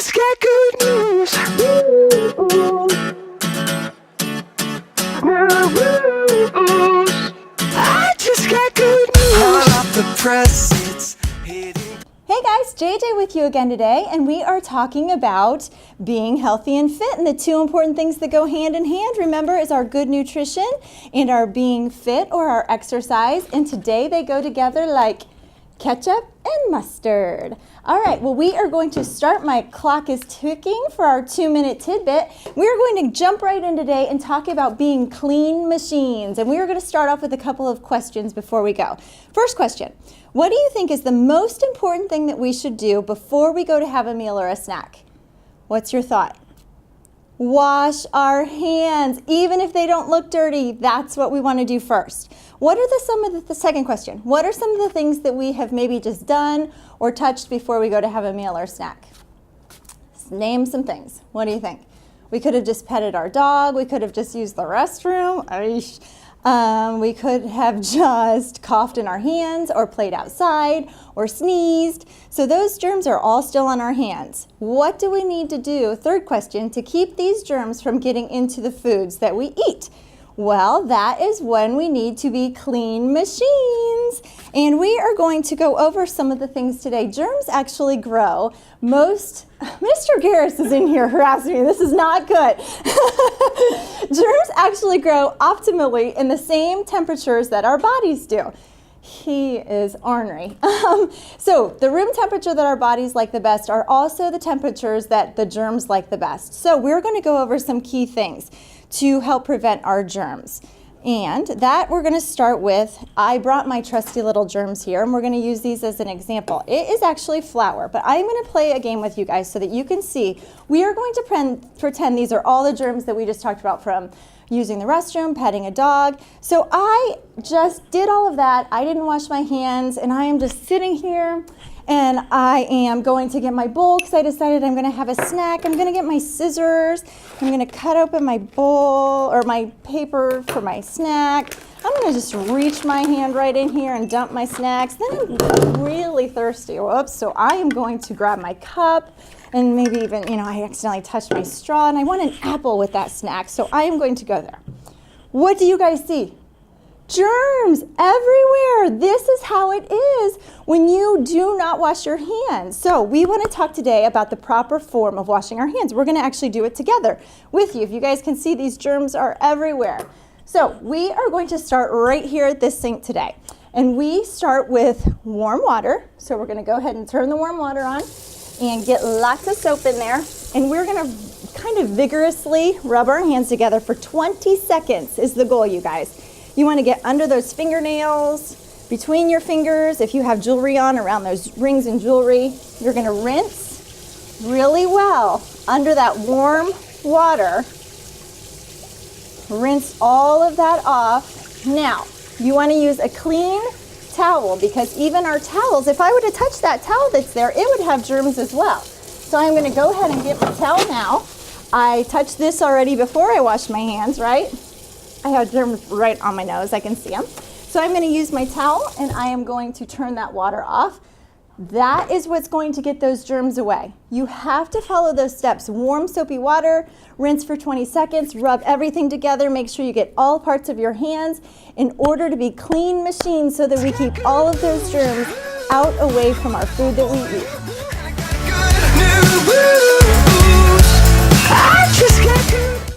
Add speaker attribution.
Speaker 1: just got good news. I just got good news. Hot off the press, it's hitting.
Speaker 2: Hey guys, JJ with you again today, and we are talking about being healthy and fit, and the two important things that go hand in hand, remember, is our good nutrition and our being fit or our exercise, and today they go together like ketchup and mustard. All right, well, we are going to start. My clock is ticking for our 2-minute tidbit. We are going to jump right in today and talk about being clean machines, and we are going to start off with a couple of questions before we go. First question, what do you think is the most important thing that we should do before we go to have a meal or a snack? What's your thought? Wash our hands. Even if they don't look dirty, that's what we want to do first. What are the second question, what are some of the things that we have maybe just done or touched before we go to have a meal or snack? Name some things. What do you think? We could have just petted our dog. We could have just used the restroom. We could have just coughed in our hands or played outside or sneezed. So those germs are all still on our hands. What do we need to do, third question, to keep these germs from getting into the foods that we eat? Well, that is when we need to be clean machines. And we are going to go over some of the things today. Germs actually grow. Mr. Garris is in here harassing me. This is not good. Germs actually grow optimally in the same temperatures that our bodies do. He is ornery. So the room temperature that our bodies like the best are also the temperatures that the germs like the best. So we're going to go over some key things to help prevent our germs. And that we're going to start with, I brought my trusty little germs here, and we're going to use these as an example. It is actually flour, but I'm going to play a game with you guys so that you can see. We are going to pretend these are all the germs that we just talked about from using the restroom, petting a dog. So I just did all of that. I didn't wash my hands, and I am just sitting here, and I am going to get my bowl because I decided I'm going to have a snack. I'm going to get my scissors. I'm going to cut open my bowl or my paper for my snack. I'm going to just reach my hand right in here and dump my snacks. Then I'm really thirsty. Whoops. So I am going to grab my cup and maybe even, I accidentally touched my straw, and I want an apple with that snack. So I am going to go there. What do you guys see? Germs everywhere. This is how it is when you do not wash your hands. So we want to talk today about the proper form of washing our hands. We're going to actually do it together with you. If you guys can see, these germs are everywhere. So we are going to start right here at this sink today. And we start with warm water. So we're going to go ahead and turn the warm water on and get lots of soap in there. And we're going to kind of vigorously rub our hands together for 20 seconds is the goal, you guys. You want to get under those fingernails, between your fingers. If you have jewelry on, around those rings and jewelry, you're going to rinse really well under that warm water. Rinse all of that off. Now, you want to use a clean towel, because even our towels, if I were to touch that towel that's there, it would have germs as well. So I'm going to go ahead and get my towel now. I touched this already before I washed my hands, right? I have germs right on my nose, I can see them. So I'm going to use my towel, and I am going to turn that water off. That is what's going to get those germs away. You have to follow those steps. Warm soapy water, rinse for 20 seconds, rub everything together, make sure you get all parts of your hands in order to be clean machines so that we keep all of those germs out away from our food that we eat.